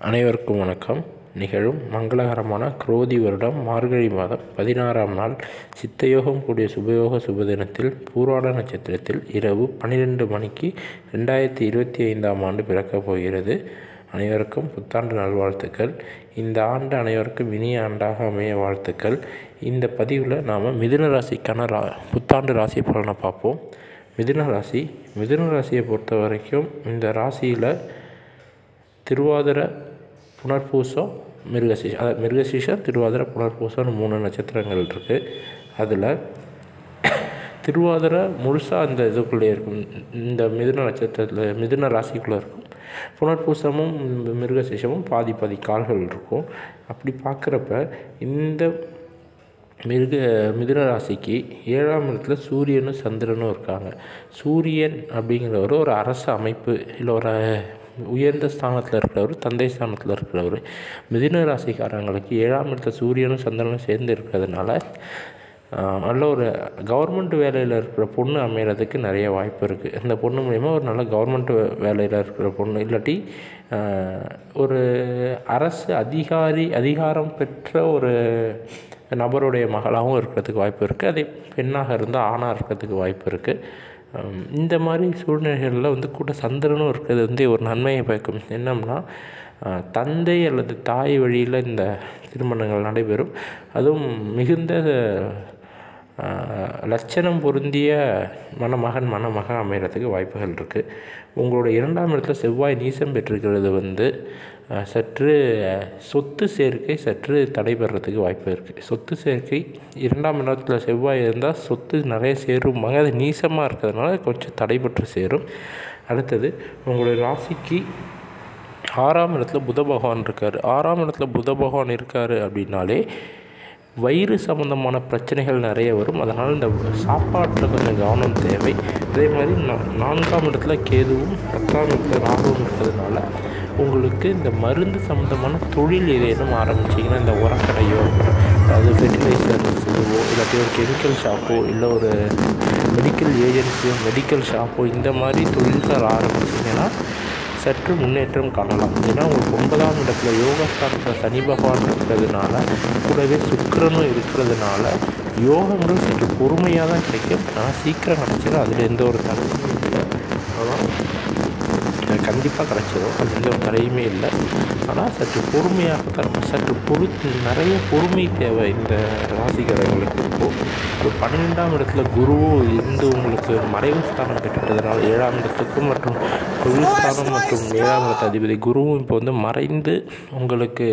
அனைவருக்கும் வணக்கம். நிகழும் மங்களகரமான குரோதி வருடம் மார்கழி மாதம் 16ஆம் நாள் சித்தயோகம் கூடிய சுபயோக சுபதினத்தில் பூராட நட்சத்திரத்தில் இரவு 12 மணிக்கு 2025ஆம் ஆண்டு பிறக்கப் போகிறது. அனைவருக்கும் புத்தாண்டு நல்வாழ்த்துக்கள். இந்த ஆண்டு அனைவருக்கும் இனிய ஆண்டாக அமைய வாழ்த்துக்கள். இந்த பதிவில் நாம் மிதுன ராசிக்கான புத்தாண்டு ராசி பலனை பார்ப்போம். மிதுன ராசியை பொறுத்த வரைக்கும் இந்த ராசியில் திருவாதிரை, புனர்பூசம், மிருகசீஷம், திருவாதிரை, புனர்பூசம்னு 3 நட்சத்திரங்கள் இருக்குது. அதில் திருவாதிரை முழுசாக அந்த இதுக்குள்ளே இருக்கும், இந்த மிதுன நட்சத்திரத்தில் மிதுன ராசிக்குள்ளே இருக்கும். புனர்பூசமும் மிருகசீஷமும் பாதி கால்கள் இருக்கும். அப்படி பார்க்குறப்ப இந்த மிதுன ராசிக்கு 7ஆம் இடத்துல சூரியனும் சந்திரனும் இருக்காங்க. சூரியன் அப்படிங்கிறவர் ஒரு அரசு அமைப்பு இல்லை ஒரு உயர்ந்த ஸ்தானத்தில் இருக்கிறவர், தந்தை ஸ்தானத்தில் இருக்கிறவர். மிதுன ராசிக்காரங்களுக்கு 7ஆம் இடத்துல சூரியனும் சந்திரனும் சேர்ந்து இருக்கிறதுனால நல்ல ஒரு கவர்மெண்ட் வேலையில் இருக்கிற பொண்ணு அமைகிறதுக்கு நிறைய வாய்ப்பு இருக்குது. இந்த பொண்ணு மூலிமா ஒரு நல்ல கவர்மெண்ட் வேலையில் இருக்கிற பொண்ணு, இல்லாட்டி ஒரு அரசு அதிகாரம் பெற்ற ஒரு நபருடைய மகளாகவும் இருக்கிறதுக்கு வாய்ப்பு இருக்குது. அதே பெண்ணாக இருந்தால் ஆணாக இருக்கிறதுக்கு வாய்ப்பு இருக்குது. இந்த மாதிரி சூழ்நிலைகளில் கூட சந்திரனும் இருக்கிறது ஒரு நன்மையை பயக்கும். என்னம்னா தந்தை அல்லது தாய் வழியில் இந்த திருமணங்கள் நடைபெறும். அதுவும் மிகுந்த லட்சணம் பொருந்திய மணமகன் அமைகிறதுக்கு வாய்ப்புகள் இருக்குது. உங்களுடைய 2ஆம் இடத்துல செவ்வாய் நீசம் பெற்றிருக்கிறது சற்று சொத்து சேர்க்கை சற்று தடைபெறத்துக்கு வாய்ப்பு இருக்குது. சொத்து சேர்க்கை 2ஆம் இடத்துல செவ்வாய் இருந்தால் சொத்து நிறைய சேரும்பாங்க. அது நீசமாக இருக்கிறதுனால கொஞ்சம் தடைபெற்று சேரும். அடுத்தது உங்களுடைய ராசிக்கு 6ஆம் இடத்துல புத பகவான் இருக்கார். 6ஆம் இடத்துல புத பகவான் இருக்கார் அப்படின்னாலே வயிறு சம்மந்தமான பிரச்சனைகள் நிறைய வரும். அதனால் இந்த சாப்பாட்டில் கொஞ்சம் கவனம் தேவை. அதே மாதிரி 4ஆம் இடத்துல கேதுவும் 10ஆம் இடத்துல ராகுவும் இருக்கிறதுனால உங்களுக்கு இந்த மருந்து சம்மந்தமான தொழில் ஏதேனும் ஆரம்பிச்சிங்கன்னா, இந்த உரக்கடையோ, அதாவது ஃபெர்டிலைசர்ஸ் இதுவோ, இல்லாட்டி ஒரு கெமிக்கல் ஷாப்போ, இல்லை ஒரு மெடிக்கல் ஏஜென்சியோ, மெடிக்கல் ஷாப்போ, இந்த மாதிரி தொழில்கள் ஆரம்பிச்சிங்கன்னா சற்று முன்னேற்றம் காணலாம். ஏன்னா உங்களுக்கு 9ஆம் இடத்துல யோகஸ்தானத்தில் சனி பகவான் இருக்கிறதுனால, கூடவே சுக்கிரனும் இருக்கிறதுனால யோகங்கள் சற்று பொறுமையாக தான் கிடைக்கும். ஆனால் சீக்கிரம் கிடச்சிடும். அதில் எந்த ஒரு தடையும் இல்லை. ஆனால் கண்டிப்பாக கிடச்சிடும். அது எந்த ஒரு தடையுமே இல்லை. ஆனால் சற்று பொறுமையாக தான் நிறைய பொறுமை தேவை இந்த ராசிக்காரங்களுக்கு. ஒரு 12ஆம் இடத்துல குருவும் இருந்து உங்களுக்கு மறைவு ஸ்தானம் பெற்றுட்டதுனால 7ஆம் இடத்துக்கும் மற்றும் தொழில் ஸ்தானம் மற்றும் 7ஆம் இடத்து அதிபதி குருவும் இப்போ மறைந்து உங்களுக்கு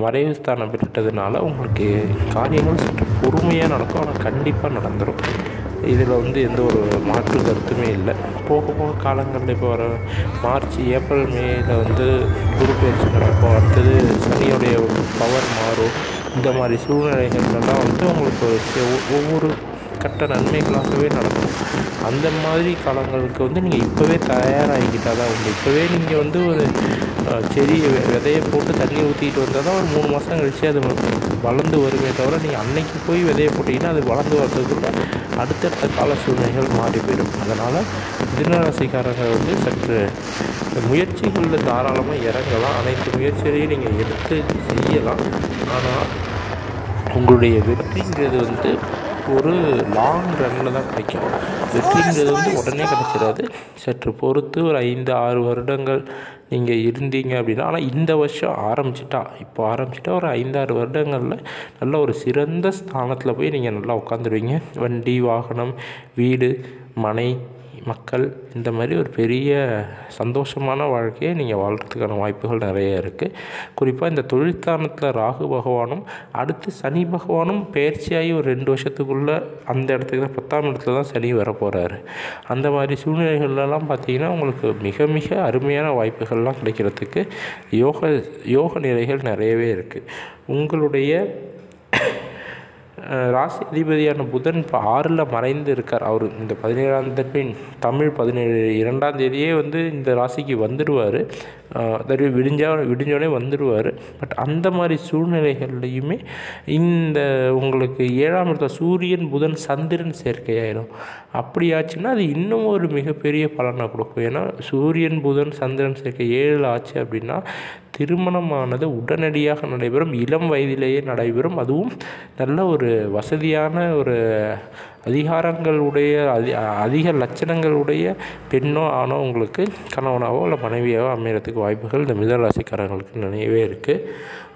மறைவு ஸ்தானம் பெற்றுட்டதுனால உங்களுக்கு காரியங்கள் சற்று பொறுமையாக நடக்கும். ஆனால் கண்டிப்பாக நடந்துடும். இதில் எந்த ஒரு மாற்று கருத்துமே இல்லை. போக காலங்களில் இப்போ வர மார்ச், ஏப்ரல், மேயில் குரு பயிற்சி நடக்கும். அடுத்தது சனியோடைய பவர் மாறும். இந்த மாதிரி சூழ்நிலைகள்லாம் உங்களுக்கு ஒவ்வொரு கட்ட நன்மைகளாகவே நடக்கும். அந்த மாதிரி காலங்களுக்கு நீங்கள் இப்போவே தயாராகிக்கிட்டால் தான் உண்டு. இப்போவே நீங்கள் ஒரு செடி விதையை போட்டு தண்ணி ஊற்றிக்கிட்டு வந்தால் தான் ஒரு 3 மாதம் கழித்து அது வளர்ந்து வருமே தவிர, நீங்கள் அன்னைக்கு போய் விதையை போட்டிங்கன்னா அது வளர்ந்து வர்றதுக்குள்ள அடுத்தடுத்த கால சூழ்நிலைகள் மாறி போயிடும். அதனால் மிதுன ராசிக்காரங்க சற்று முயற்சிகளில் தாராளமாக இறங்கலாம். அனைத்து முயற்சிகளையும் நீங்கள் எடுத்து செய்யலாம். ஆனால் உங்களுடைய வெற்றிங்கிறது ஒரு லாங் ரன்னில் தான் கிடைக்கும். வெற்றிங்கிறது உடனே கிடைச்சிடாது. சற்று பொறுத்து ஒரு 5-6 வருடங்கள் நீங்கள் இருந்தீங்க அப்படின்னா, ஆனால் இந்த வருஷம் இப்போ ஆரம்பிச்சிட்டா ஒரு 5-6 வருடங்களில் நல்ல ஒரு சிறந்த ஸ்தானத்தில் போய் நீங்கள் நல்லா உட்காந்துருவீங்க. வண்டி, வாகனம், வீடு, மனை, மக்கள், இந்த மாதிரி ஒரு பெரிய சந்தோஷமான வாழ்க்கையை நீங்கள் வாழ்கிறதுக்கான வாய்ப்புகள் நிறைய இருக்குது. குறிப்பாக இந்த தொழில்ஸ்தானத்தில் ராகு பகவானும் அடுத்து சனி பகவானும் பயிற்சியாகி ஒரு 2 வருஷத்துக்குள்ளே அந்த இடத்துக்கு தான் 10ஆம் இடத்துல தான் சனி வரப்போகிறாரு. அந்த மாதிரி சூழ்நிலைகள்லாம் பார்த்திங்கன்னா உங்களுக்கு மிக மிக அருமையான வாய்ப்புகள்லாம் கிடைக்கிறதுக்கு யோக நிலைகள் நிறையவே இருக்குது. உங்களுடைய ராசி அதிபதியான புதன் இப்போ 6ல் மறைந்து இருக்கார். அவர் இந்த 17ஆம் தேதி தமிழ் 2ஆம் தேதியே இந்த ராசிக்கு வந்துடுவார். விடிஞ்சோடனே வந்துடுவார். பட் அந்த மாதிரி சூழ்நிலைகள்லையுமே இந்த உங்களுக்கு 7ஆம் இடத்துல சூரியன், புதன், சந்திரன் சேர்க்கையாயிடும். அப்படி ஆச்சுன்னா அது இன்னும் ஒரு மிகப்பெரிய பலனை கொடுக்கும். ஏன்னா சூரியன், புதன், சந்திரன் சேர்க்கை 7 ஆச்சு அப்படின்னா திருமணமானது உடனடியாக நடைபெறும், இளம் வயதிலேயே நடைபெறும். அதுவும் நல்ல ஒரு வசதியான ஒரு அதிகாரங்களுடைய அதிக லட்சணங்களுடைய பெண்ணோ ஆணோ உங்களுக்கு கணவனாவோ இல்லை மனைவியாவோ அமையறதுக்கு வாய்ப்புகள் இந்த மிதுன ராசிக்காரங்களுக்கு நிறையவே இருக்குது.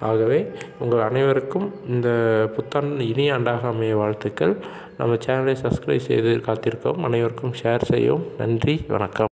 ஆகவே உங்கள் அனைவருக்கும் இந்த புத்தாண்டு இனிய ஆண்டாக அமைய வாழ்த்துக்கள். நம்ம சேனலை சப்ஸ்கிரைப் செய்து காத்திருக்கவும், அனைவருக்கும் ஷேர் செய்யவும். நன்றி, வணக்கம்.